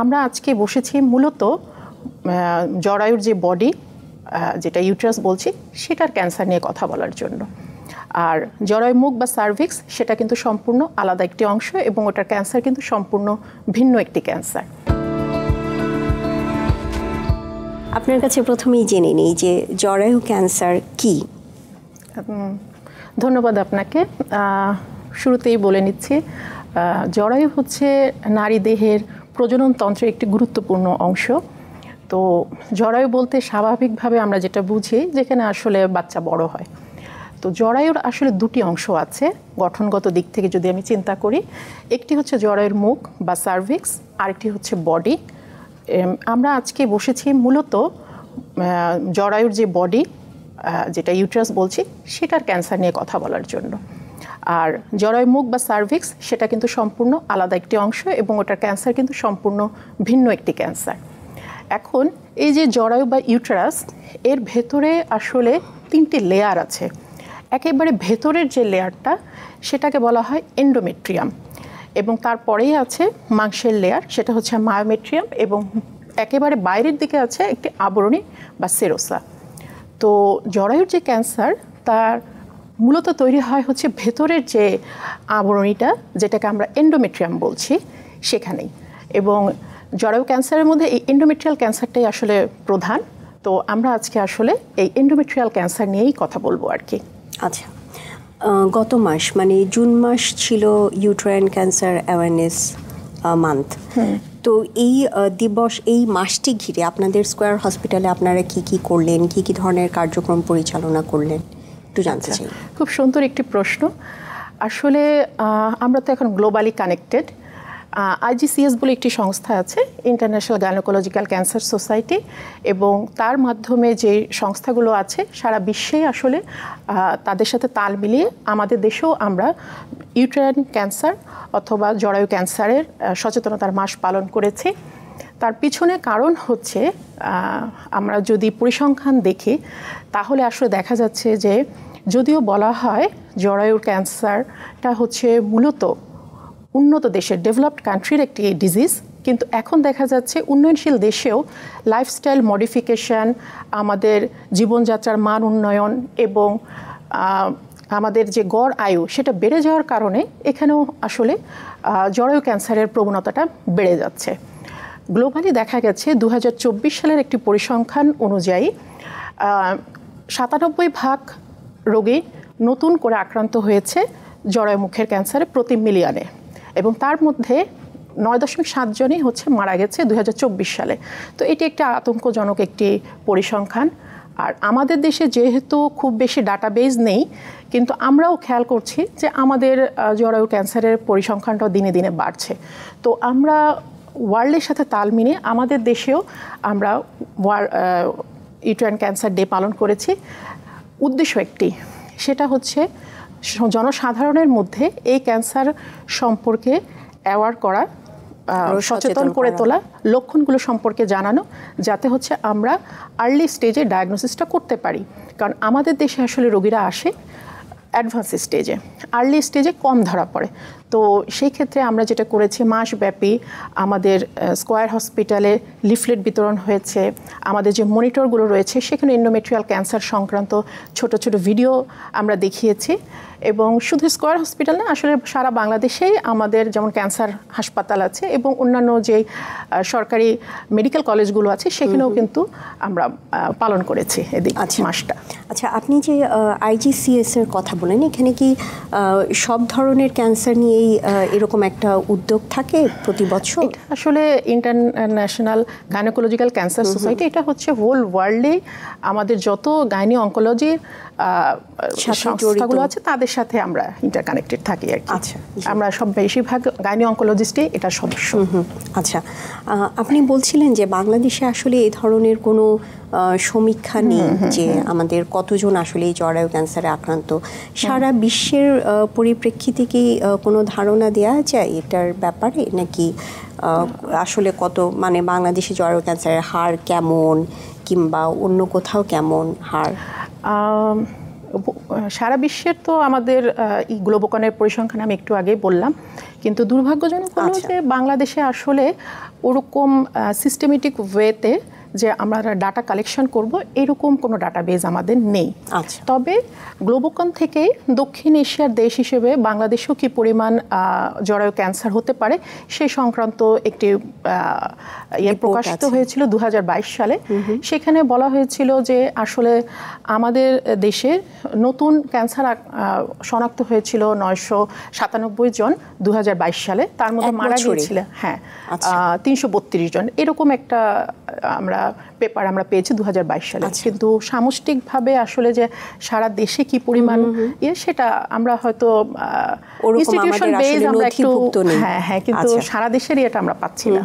আমরা আজকে বসেছি মূলত জরায়ুর যে বডি, যেটা ইউট্রাস বলছি, সেটার ক্যান্সার নিয়ে কথা বলার জন্য। আর জরায়ু মুখ বা সার্ভিক্স সেটা কিন্তু সম্পূর্ণ আলাদা একটি অংশ এবং ওটার ক্যান্সার কিন্তু সম্পূর্ণ ভিন্ন একটি ক্যান্সার। আপনার কাছে প্রথমেই জেনে নিই যে জরায়ু ক্যান্সার কি। ধন্যবাদ আপনাকে। শুরুতেই বলে নিচ্ছি, জরায়ু হচ্ছে নারী দেহের প্রজননতন্ত্রের একটি গুরুত্বপূর্ণ অংশ। তো জরায়ু বলতে স্বাভাবিকভাবে আমরা যেটা বুঝি যেখানে আসলে বাচ্চা বড় হয়। তো জরায়ুর আসলে দুটি অংশ আছে গঠনগত দিক থেকে যদি আমি চিন্তা করি। একটি হচ্ছে জরায়ুর মুখ বা সার্ভিক্স, আরেকটি হচ্ছে বডি। আমরা আজকে বসেছি মূলত জরায়ুর যে বডি, যেটা ইউট্রাস বলছি, সেটার ক্যান্সার নিয়ে কথা বলার জন্য। আর জরায়ু মুখ বা সার্ভিক্স সেটা কিন্তু সম্পূর্ণ আলাদা একটি অংশ এবং ওটার ক্যান্সার কিন্তু সম্পূর্ণ ভিন্ন একটি ক্যান্সার। এখন এই যে জরায়ু বা ইউটেরাস, এর ভেতরে আসলে তিনটি লেয়ার আছে। একেবারে ভেতরের যে লেয়ারটা সেটাকে বলা হয় এন্ডোমেট্রিয়াম, এবং তারপরেই আছে মাংসের লেয়ার, সেটা হচ্ছে মায়োমেট্রিয়াম, এবং একেবারে বাইরের দিকে আছে একটি আবরণী বা সেরোসা। তো জরায়ুর যে ক্যান্সার তার মূলত তৈরি হয় হচ্ছে ভেতরের যে আবরণীটা, যেটাকে আমরা এন্ডোমেট্রিয়াম বলছি, সেখানেই। এবং জরায়ু ক্যান্সারের মধ্যে এই এন্ডোমেট্রিয়াল ক্যান্সারটাই আসলে প্রধান। তো আমরা আজকে আসলে এই এন্ডোমেট্রিয়াল ক্যান্সার নিয়েই কথা বলবো আর কি। আচ্ছা, গত মাস মানে জুন মাস ছিল ইউটেরাইন ক্যান্সার অ্যাওয়ারনেস মান্থ। তো এই দিবস, এই মাসটি ঘিরে আপনাদের স্কয়ার হসপিটালে আপনারা কি কি করলেন, কি কি ধরনের কার্যক্রম পরিচালনা করলেন, একটু জানতে চাই। খুব সুন্দর একটি প্রশ্ন। আসলে আমরা তো এখন গ্লোবালি কানেক্টেড। IGCS বলে একটি সংস্থা আছে, ইন্টারন্যাশনাল গাইনোকোলজিক্যাল ক্যান্সার সোসাইটি, এবং তার মাধ্যমে যে সংস্থাগুলো আছে সারা বিশ্বেই আসলে তাদের সাথে তাল মিলিয়ে আমাদের দেশেও আমরা ইউটেরাইন ক্যান্সার অথবা জরায়ু ক্যান্সারের সচেতনতার মাস পালন করেছি। তার পিছনে কারণ হচ্ছে, আমরা যদি পরিসংখ্যান দেখি তাহলে আসলে দেখা যাচ্ছে যে যদিও বলা হয় জরায়ুর ক্যান্সারটা হচ্ছে মূলত উন্নত দেশের, ডেভেলপড কান্ট্রির একটি ডিজিজ, কিন্তু এখন দেখা যাচ্ছে উন্নয়নশীল দেশেও লাইফস্টাইল মডিফিকেশান, আমাদের জীবনযাত্রার মান উন্নয়ন এবং আমাদের যে গড় আয়ু সেটা বেড়ে যাওয়ার কারণে এখানেও আসলে জরায়ু ক্যান্সারের প্রবণতাটা বেড়ে যাচ্ছে। গ্লোবালি দেখা গেছে 2024 সালের একটি পরিসংখ্যান অনুযায়ী 97% রোগী নতুন করে আক্রান্ত হয়েছে জরায়ু মুখের ক্যান্সারে প্রতি মিলিয়নে, এবং তার মধ্যে 9.7 জনই হচ্ছে মারা গেছে 2024 সালে। তো এটি একটা আতঙ্কজনক একটি পরিসংখ্যান। আর আমাদের দেশে যেহেতু খুব বেশি ডাটাবেজ নেই, কিন্তু আমরাও খেয়াল করছি যে আমাদের জরায়ু ক্যান্সারের পরিসংখ্যানটাও দিনে দিনে বাড়ছে। তো আমরা ওয়ার্ল্ডের সাথে তাল মিলিয়ে আমাদের দেশেও আমরা ইউটেরাইন ক্যান্সার ডে পালন করেছি। উদ্দেশ্য একটি, সেটা হচ্ছে জনসাধারণের মধ্যে এই ক্যান্সার সম্পর্কে অ্যাওয়ার করা, সচেতন করে তোলা, লক্ষণগুলো সম্পর্কে জানানো, যাতে হচ্ছে আমরা আর্লি স্টেজে ডায়াগনোসিসটা করতে পারি। কারণ আমাদের দেশে আসলে রোগীরা আসে অ্যাডভান্স স্টেজে, আর্লি স্টেজে কম ধরা পড়ে। তো সেই ক্ষেত্রে আমরা যেটা করেছি, মাসব্যাপী আমাদের স্কয়ার হসপিটালে লিফলেট বিতরণ হয়েছে, আমাদের যে মনিটরগুলো রয়েছে সেখানে এন্ডোমেট্রিয়াল ক্যান্সার সংক্রান্ত ছোট ছোট ভিডিও আমরা দেখিয়েছি। এবং শুধু স্কয়ার হসপিটাল না, আসলে সারা বাংলাদেশেই আমাদের যেমন ক্যান্সার হাসপাতাল আছে এবং অন্যান্য যে সরকারি মেডিকেল কলেজগুলো আছে সেখানেও কিন্তু আমরা পালন করেছি এদিক মাসটা। আচ্ছা, আপনি যে IGCS এর কথা বলেন, এখানে কি সব ধরনের ক্যান্সার নিয়েই এরকম একটা উদ্যোগ থাকে প্রতি বছর? আসলে ইন্টারন্যাশনাল গাইনোকোলজিক্যাল ক্যান্সার সোসাইটি, এটা হচ্ছে হোল ওয়ার্ল্ডে আমাদের যত গাইনি অঙ্কোলজির সংস্থাগুলো আছে তাদের সাথে আমরা ইন্টারকানেক্টেড থাকি আর কি। আচ্ছা, আমরা সব বেশিরভাগ গাইনি অঙ্কোলজিস্টই এটা সদস্য। আচ্ছা, আপনি বলছিলেন যে বাংলাদেশে আসলে এই ধরনের কোনো সমীক্ষা নেই যে আমাদের কতজন আসলে এই জরায়ু ক্যান্সারে আক্রান্ত। সারা বিশ্বের পরিপ্রেক্ষিতে কি কোনো ধারণা দেওয়া যায় এটার ব্যাপারে, নাকি আসলে কত, মানে বাংলাদেশে জরায়ু ক্যান্সারের হার কেমন, কিংবা অন্য কোথাও কেমন হার? সারা বিশ্বের তো আমাদের গ্লোবোকনের পরিসংখ্যান আমি একটু আগেই বললাম, কিন্তু দুর্ভাগ্যজনক হলো যে বাংলাদেশে আসলে ওরকম সিস্টেমেটিক ওয়েতে যে আমরা ডাটা কালেকশন করব এরকম কোনো ডাটাবেজ আমাদের নেই। আচ্ছা। তবে গ্লোবোকন থেকে দক্ষিণ এশিয়ার দেশ হিসেবে বাংলাদেশেও কি পরিমাণ জরায়ু ক্যান্সার হতে পারে সে সংক্রান্ত একটি প্রকাশিত হয়েছিল 2022 সালে। সেখানে বলা হয়েছিল যে আসলে আমাদের দেশে নতুন ক্যান্সার শনাক্ত হয়েছিল 997 জন 2022 সালে, তার মধ্যে মারা গিয়েছিল 332 জন। এরকম একটা পেপার আমরা পেয়েছি 2022 সালে। কিন্তু সামষ্টিকভাবে আসলে যে সারা দেশে কি পরিমাণ সেটা আমরা হয়তো ইনস্টিটিউশন বেজ আমরা একটু কিন্তু সারা দেশেরই এটা আমরা পাচ্ছি না।